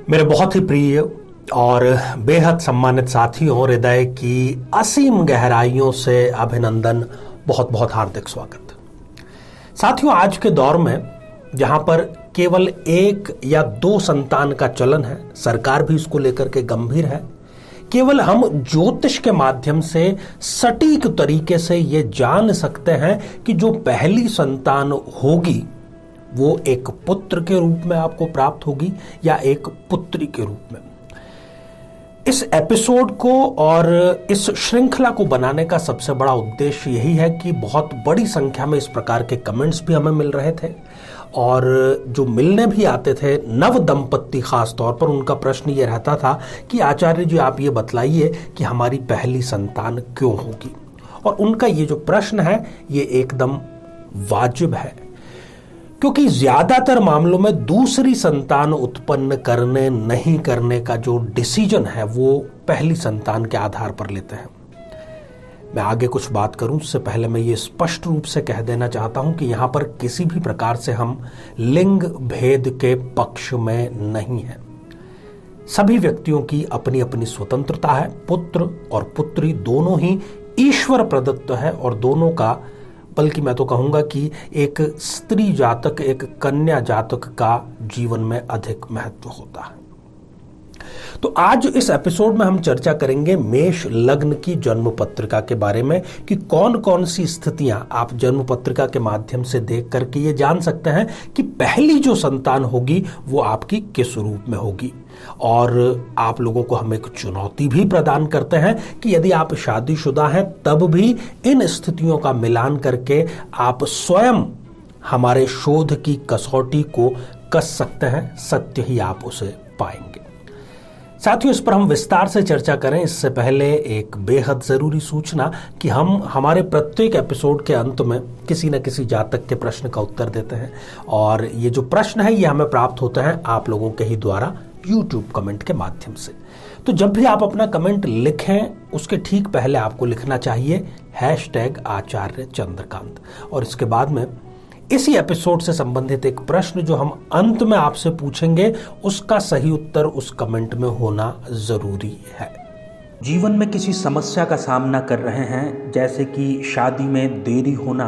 मेरे बहुत ही प्रिय और बेहद सम्मानित साथियों, हृदय की असीम गहराइयों से अभिनंदन, बहुत बहुत हार्दिक स्वागत। साथियों, आज के दौर में जहां पर केवल एक या दो संतान का चलन है, सरकार भी इसको लेकर के गंभीर है। केवल हम ज्योतिष के माध्यम से सटीक तरीके से ये जान सकते हैं कि जो पहली संतान होगी वो एक पुत्र के रूप में आपको प्राप्त होगी या एक पुत्री के रूप में। इस एपिसोड को और इस श्रृंखला को बनाने का सबसे बड़ा उद्देश्य यही है कि बहुत बड़ी संख्या में इस प्रकार के कमेंट्स भी हमें मिल रहे थे और जो मिलने भी आते थे नव दंपत्ति खास तौर पर, उनका प्रश्न ये रहता था कि आचार्य जी आप ये बतलाइए कि हमारी पहली संतान क्यों होगी। और उनका ये जो प्रश्न है ये एकदम वाजिब है, क्योंकि ज्यादातर मामलों में दूसरी संतान उत्पन्न करने नहीं करने का जो डिसीजन है वो पहली संतान के आधार पर लेते हैं। मैं आगे कुछ बात करूं उससे पहले मैं ये स्पष्ट रूप से कह देना चाहता हूं कि यहां पर किसी भी प्रकार से हम लिंग भेद के पक्ष में नहीं हैं। सभी व्यक्तियों की अपनी अपनी स्वतंत्रता है। पुत्र और पुत्री दोनों ही ईश्वर प्रदत्त है और दोनों का, बल्कि मैं तो कहूंगा कि एक स्त्री जातक, एक कन्या जातक का जीवन में अधिक महत्व होता है। तो आज इस एपिसोड में हम चर्चा करेंगे मेष लग्न की जन्म पत्रिका के बारे में कि कौन कौन सी स्थितियां आप जन्म पत्रिका के माध्यम से देख करके ये जान सकते हैं कि पहली जो संतान होगी वो आपकी किस रूप में होगी। और आप लोगों को हम एक चुनौती भी प्रदान करते हैं कि यदि आप शादीशुदा हैं तब भी इन स्थितियों का मिलान करके आप स्वयं हमारे शोध की कसौटी को कस सकते हैं। सत्य ही आप उसे पाएंगे। साथियों, इस पर हम विस्तार से चर्चा करें इससे पहले एक बेहद जरूरी सूचना कि हम हमारे प्रत्येक एपिसोड के अंत में किसी न किसी जातक के प्रश्न का उत्तर देते हैं और ये जो प्रश्न है ये हमें प्राप्त होते हैं आप लोगों के ही द्वारा YouTube कमेंट के माध्यम से। तो जब भी आप अपना कमेंट लिखें उसके ठीक पहले आपको लिखना चाहिए #आचार्य चंद्रकांत और इसके बाद में इसी एपिसोड से संबंधित एक प्रश्न जो हम अंत में आपसे पूछेंगे उसका सही उत्तर उस कमेंट में होना जरूरी है। जीवन में किसी समस्या का सामना कर रहे हैं, जैसे कि शादी में देरी होना,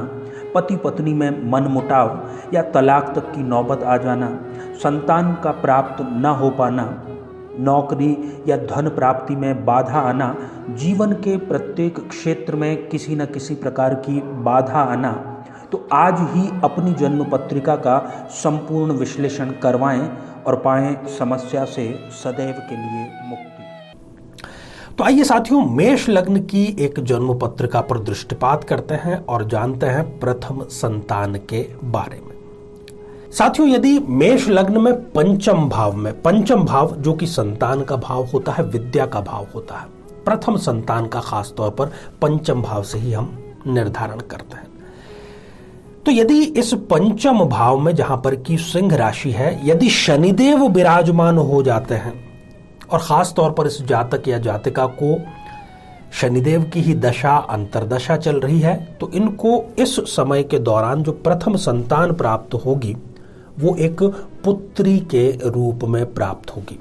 पति पत्नी में मनमुटाव या तलाक तक की नौबत आ जाना, संतान का प्राप्त न हो पाना, नौकरी या धन प्राप्ति में बाधा आना, जीवन के प्रत्येक क्षेत्र में किसी न किसी प्रकार की बाधा आना, तो आज ही अपनी जन्म पत्रिका का संपूर्ण विश्लेषण करवाएं और पाएं समस्या से सदैव के लिए मुक्ति। तो आइए साथियों, मेष लग्न की एक जन्म पत्रिका पर दृष्टिपात करते हैं और जानते हैं प्रथम संतान के बारे में। साथियों, यदि मेष लग्न में पंचम भाव जो कि संतान का भाव होता है, विद्या का भाव होता है, प्रथम संतान का खास तौर पर पंचम भाव से ही हम निर्धारण करते हैं। तो यदि इस पंचम भाव में जहां पर की सिंह राशि है, यदि शनिदेव विराजमान हो जाते हैं और खास तौर पर इस जातक या जातिका को शनिदेव की ही दशा अंतरदशा चल रही है, तो इनको इस समय के दौरान जो प्रथम संतान प्राप्त होगी वो एक पुत्री के रूप में प्राप्त होगी।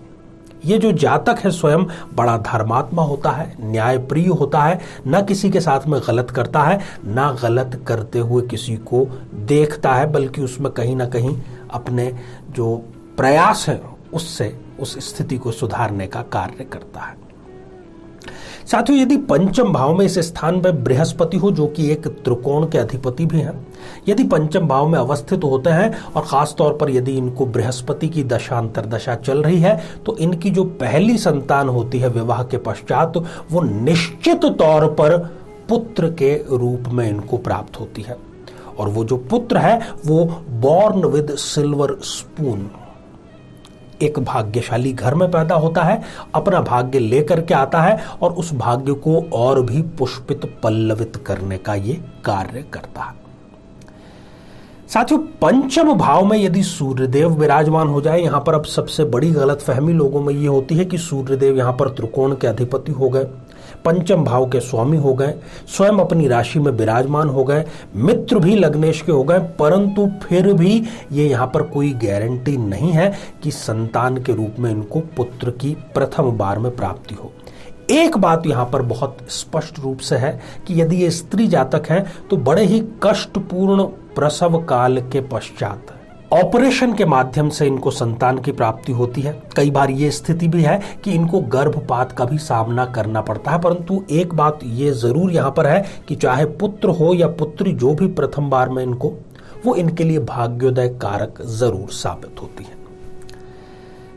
ये जो जातक है स्वयं बड़ा धर्मात्मा होता है, न्यायप्रिय होता है, न किसी के साथ में गलत करता है, न गलत करते हुए किसी को देखता है, बल्कि उसमें कहीं ना कहीं अपने जो प्रयास है उससे उस स्थिति को सुधारने का कार्य करता है। साथियों, यदि पंचम भाव में इस स्थान पर बृहस्पति हो जो कि एक त्रिकोण के अधिपति भी हैं, यदि पंचम भाव में अवस्थित होते हैं और खास तौर पर यदि इनको बृहस्पति की दशा अंतरदशा चल रही है, तो इनकी जो पहली संतान होती है विवाह के पश्चात वो निश्चित तौर पर पुत्र के रूप में इनको प्राप्त होती है। और वो जो पुत्र है वो बॉर्न विद सिल्वर स्पून, एक भाग्यशाली घर में पैदा होता है, अपना भाग्य लेकर के आता है और उस भाग्य को और भी पुष्पित पल्लवित करने का ये कार्य करता है। साथियों, पंचम भाव में यदि सूर्यदेव विराजमान हो जाए, यहां पर अब सबसे बड़ी गलतफहमी लोगों में ये होती है कि सूर्यदेव यहां पर त्रिकोण के अधिपति हो गए। पंचम भाव के स्वामी हो गए, स्वयं अपनी राशि में विराजमान हो गए, मित्र भी लग्नेश के हो गए, परंतु फिर भी ये यहाँ पर कोई गारंटी नहीं है कि संतान के रूप में इनको पुत्र की प्रथम बार में प्राप्ति हो। एक बात यहां पर बहुत स्पष्ट रूप से है कि यदि ये स्त्री जातक हैं तो बड़े ही कष्टपूर्ण प्रसव काल के पश्चात ऑपरेशन के माध्यम से इनको संतान की प्राप्ति होती है। कई बार ये स्थिति भी है कि इनको गर्भपात का भी सामना करना पड़ता है, परंतु एक बात ये जरूर यहां पर है कि चाहे पुत्र हो या पुत्री, जो भी प्रथम बार में इनको, वो इनके लिए भाग्योदय कारक जरूर साबित होती है।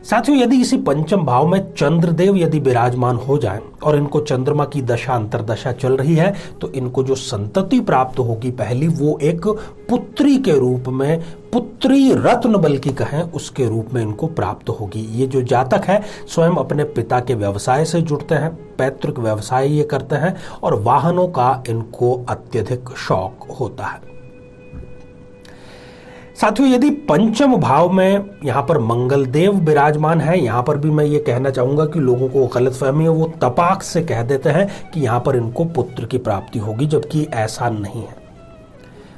साथियों, यदि इसी पंचम भाव में चंद्रदेव यदि विराजमान हो जाएं और इनको चंद्रमा की दशा अंतरदशा चल रही है तो इनको जो संतति प्राप्त होगी पहली, वो एक पुत्री के रूप में, पुत्री रत्न बल्कि कहें, उसके रूप में इनको प्राप्त होगी। ये जो जातक है स्वयं अपने पिता के व्यवसाय से जुड़ते हैं, पैतृक व्यवसाय ये करते हैं और वाहनों का इनको अत्यधिक शौक होता है। साथियों, यदि पंचम भाव में यहां पर मंगल देव विराजमान है, यहां पर भी मैं ये कहना चाहूंगा कि लोगों को गलतफहमी है, वो तपाक से कह देते हैं कि यहां पर इनको पुत्र की प्राप्ति होगी, जबकि ऐसा नहीं है।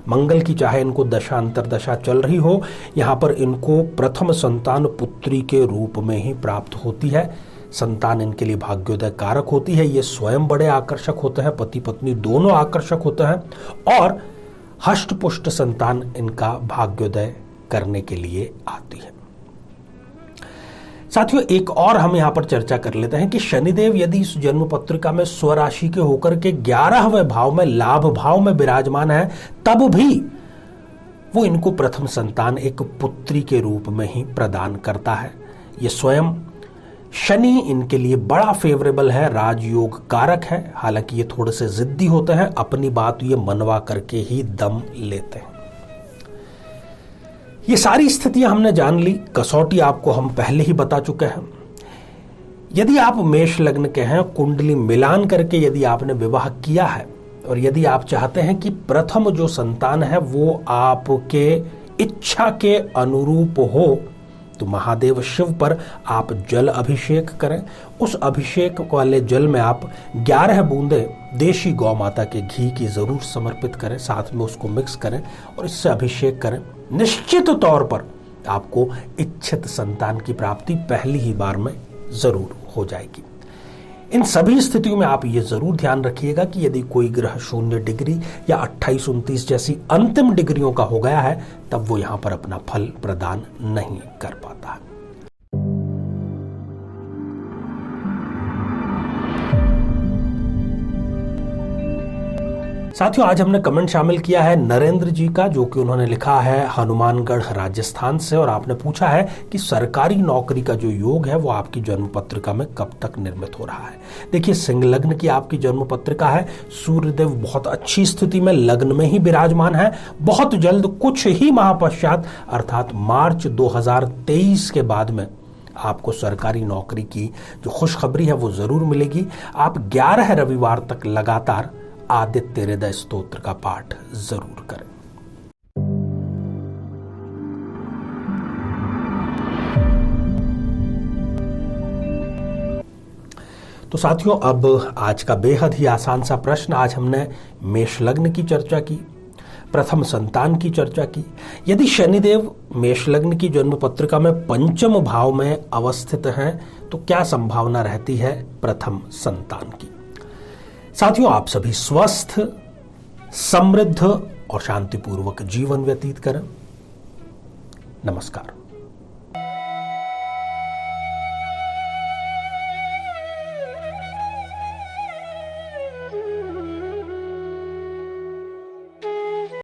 मंगल की चाहे इनको दशा अंतरदशा चल रही हो, यहां पर इनको प्रथम संतान पुत्री के रूप में ही प्राप्त होती है। संतान इनके लिए भाग्योदय कारक होती है। ये स्वयं बड़े आकर्षक होते हैं, पति पत्नी दोनों आकर्षक होते हैं और हष्ट पुष्ट संतान इनका भाग्योदय करने के लिए आती है। साथियों, एक और हम यहां पर चर्चा कर लेते हैं कि शनिदेव यदि इस जन्म पत्रिका में स्वराशि के होकर के 11वें भाव में, लाभ भाव में विराजमान है, तब भी वो इनको प्रथम संतान एक पुत्री के रूप में ही प्रदान करता है। ये स्वयं शनि इनके लिए बड़ा फेवरेबल है, राजयोग कारक है। हालांकि ये थोड़े से जिद्दी होते हैं, अपनी बात ये मनवा करके ही दम लेते हैं। ये सारी स्थितियां हमने जान ली, कसौटी आपको हम पहले ही बता चुके हैं। यदि आप मेष लग्न के हैं, कुंडली मिलान करके यदि आपने विवाह किया है और यदि आप चाहते हैं कि प्रथम जो संतान है वो आपके इच्छा के अनुरूप हो, तो महादेव शिव पर आप जल अभिषेक करें। उस अभिषेक वाले जल में आप 11 बूंदे देशी गौ माता के घी की जरूर समर्पित करें, साथ में उसको मिक्स करें और इससे अभिषेक करें। निश्चित तौर पर आपको इच्छित संतान की प्राप्ति पहली ही बार में जरूर हो जाएगी। इन सभी स्थितियों में आप ये जरूर ध्यान रखिएगा कि यदि कोई ग्रह 0 डिग्री या 28-29 जैसी अंतिम डिग्रियों का हो गया है, तब वो यहां पर अपना फल प्रदान नहीं कर पाता है। साथियों, आज हमने कमेंट शामिल किया है नरेंद्र जी का, जो कि उन्होंने लिखा है हनुमानगढ़ राजस्थान से, और आपने पूछा है कि सरकारी नौकरी का जो योग है वो आपकी जन्म पत्रिका में कब तक निर्मित हो रहा है। देखिए, सिंह लग्न की आपकी जन्म पत्रिका है, सूर्यदेव बहुत अच्छी स्थिति में लग्न में ही विराजमान है। बहुत जल्द, कुछ ही माह पश्चात अर्थात मार्च 2023 के बाद में आपको सरकारी नौकरी की जो खुशखबरी है वो जरूर मिलेगी। आप 11 रविवार तक लगातार आदित्य हृदय स्तोत्र का पाठ जरूर करें। तो साथियों, अब आज का बेहद ही आसान सा प्रश्न। आज हमने मेष लग्न की चर्चा की, प्रथम संतान की चर्चा की। यदि शनिदेव मेष लग्न की जन्म पत्रिका में पंचम भाव में अवस्थित हैं तो क्या संभावना रहती है प्रथम संतान की। साथियों, आप सभी स्वस्थ, समृद्ध और शांतिपूर्वक जीवन व्यतीत करें। नमस्कार।